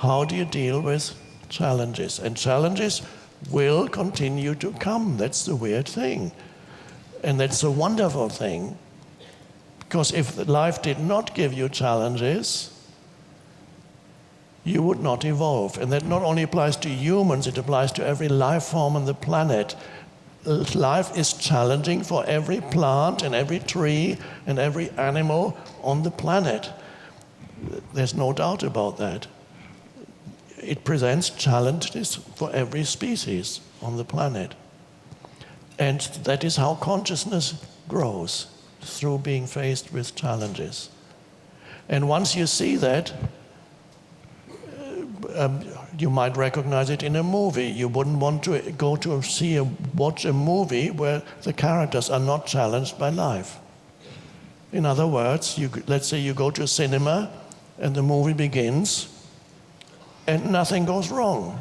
how do you deal with challenges? And challenges will continue to come. That's the weird thing. And that's the wonderful thing. Because if life did not give you challenges, you would not evolve. And that not only applies to humans, it applies to every life form on the planet. Life is challenging for every plant and every tree and every animal on the planet. There's no doubt about that. It presents challenges for every species on the planet. And that is how consciousness grows, through being faced with challenges. And once you see that, you might recognize it in a movie. You wouldn't want to go to watch a movie where the characters are not challenged by life. In other words, let's say you go to a cinema and the movie begins and nothing goes wrong.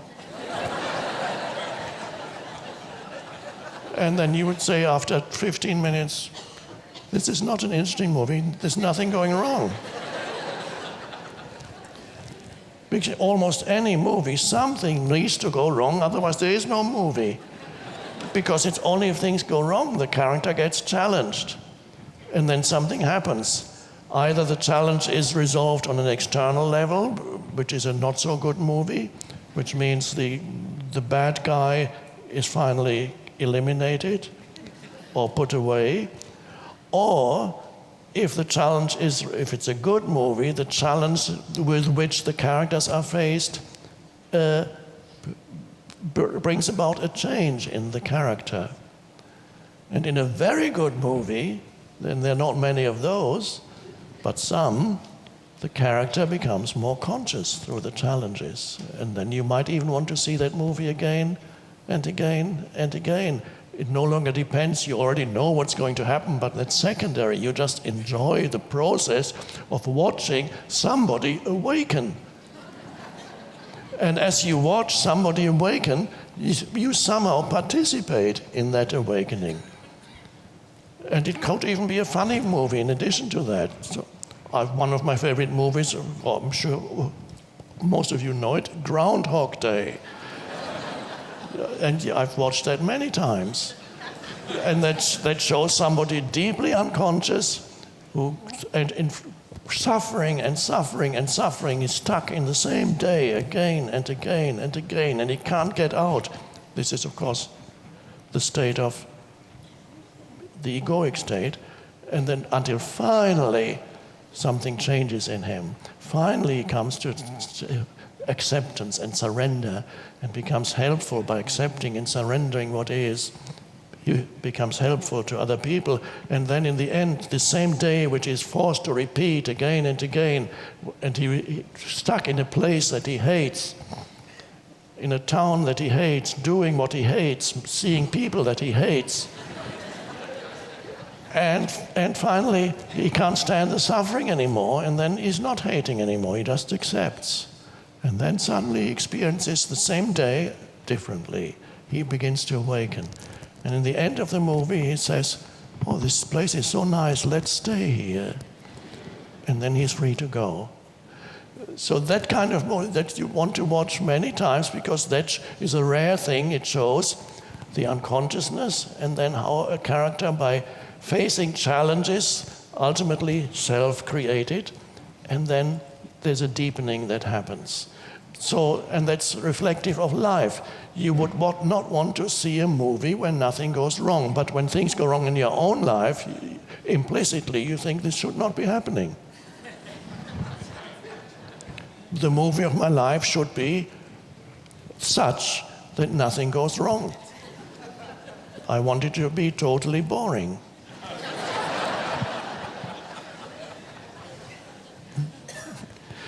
And then you would say after 15 minutes, this is not an interesting movie, there's nothing going wrong. Because almost any movie, something needs to go wrong, otherwise there is no movie. Because it's only if things go wrong, the character gets challenged. And then something happens. Either the challenge is resolved on an external level, which is a not so good movie, which means the bad guy is finally eliminated or put away, or if the challenge is, if it's a good movie, the challenge with which the characters are faced brings about a change in the character. And in a very good movie, and there are not many of those, but some, the character becomes more conscious through the challenges. And then you might even want to see that movie again and again and again. It no longer depends, you already know what's going to happen, but that's secondary. You just enjoy the process of watching somebody awaken. And as you watch somebody awaken, you somehow participate in that awakening. And it could even be a funny movie in addition to that. So, one of my favorite movies, I'm sure most of you know it, Groundhog Day. And I've watched that many times. And that shows somebody deeply unconscious who, and suffering and suffering and suffering, is stuck in the same day again and again and again, and he can't get out. This is, of course, the state of the egoic state. And then until finally something changes in him. Finally he comes to acceptance and surrender and becomes helpful by accepting and surrendering what is. He becomes helpful to other people, and then in the end, the same day which is forced to repeat again and again, and he's stuck in a place that he hates, in a town that he hates, doing what he hates, seeing people that he hates. And finally, he can't stand the suffering anymore, and then he's not hating anymore, he just accepts. And then suddenly he experiences the same day differently. He begins to awaken. And in the end of the movie, he says, oh, this place is so nice, let's stay here. And then he's free to go. So that kind of movie that you want to watch many times, because that is a rare thing. It shows the unconsciousness, and then how a character, by facing challenges, ultimately self-created, and then there's a deepening that happens. So, and that's reflective of life. You would not want to see a movie when nothing goes wrong, but when things go wrong in your own life, implicitly you think this should not be happening. The movie of my life should be such that nothing goes wrong. I want it to be totally boring.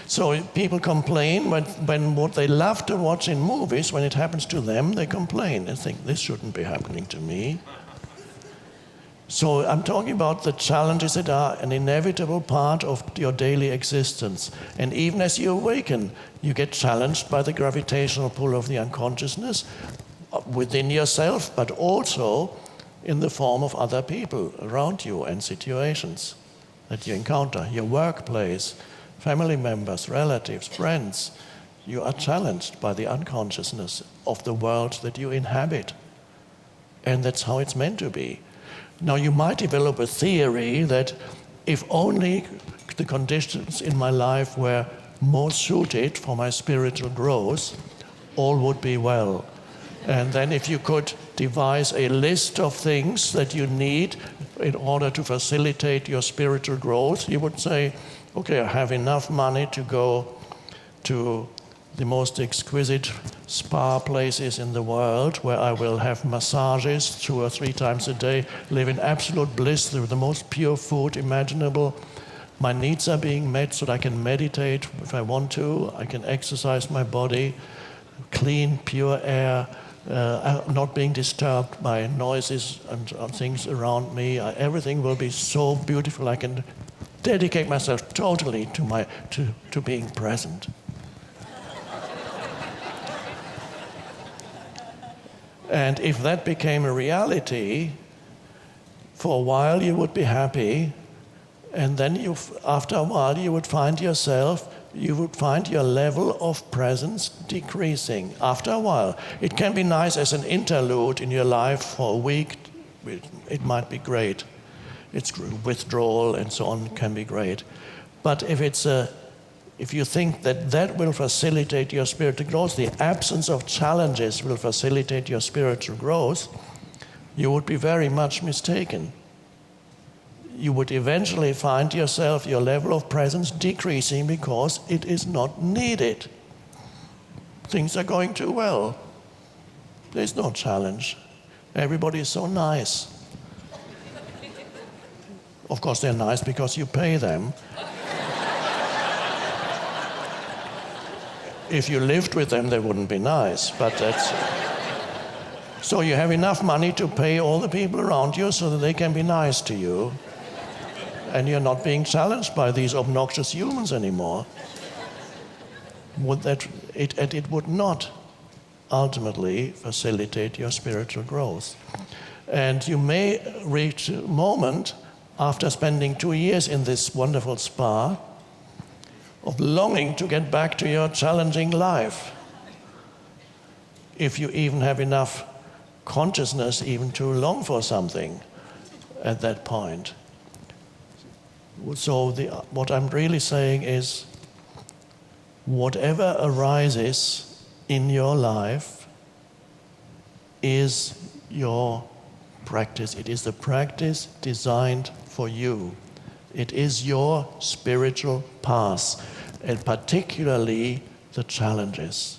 So people complain when what they love to watch in movies, when it happens to them, they complain. They think, this shouldn't be happening to me. So I'm talking about the challenges that are an inevitable part of your daily existence. And even as you awaken, you get challenged by the gravitational pull of the unconsciousness within yourself, but also in the form of other people around you and situations that you encounter, your workplace, family members, relatives, friends. You are challenged by the unconsciousness of the world that you inhabit. And that's how it's meant to be. Now, you might develop a theory that if only the conditions in my life were more suited for my spiritual growth, all would be well. And then if you could devise a list of things that you need in order to facilitate your spiritual growth, you would say, okay, I have enough money to go to the most exquisite spa places in the world where I will have massages 2 or 3 times a day, live in absolute bliss through the most pure food imaginable. My needs are being met so that I can meditate if I want to, I can exercise my body, clean, pure air, not being disturbed by noises and things around me. Everything will be so beautiful. I can dedicate myself totally to being present. And if that became a reality, for a while you would be happy, and then after a while you would find your level of presence decreasing. After a while, it can be nice as an interlude in your life for a week. It might be great. It's withdrawal and so on can be great. But if you think that will facilitate your spiritual growth, the absence of challenges will facilitate your spiritual growth, you would be very much mistaken. You would eventually find yourself, your level of presence decreasing because it is not needed. Things are going too well. There's no challenge. Everybody is so nice. Of course, they're nice because you pay them. If you lived with them, they wouldn't be nice, but that's... So you have enough money to pay all the people around you so that they can be nice to you. And you're not being challenged by these obnoxious humans anymore. It would not ultimately facilitate your spiritual growth. And you may reach a moment after spending 2 years in this wonderful spa of longing to get back to your challenging life. If you even have enough consciousness even to long for something at that point. So what I'm really saying is, whatever arises in your life is your practice. It is the practice designed for you. It is your spiritual path, and particularly the challenges.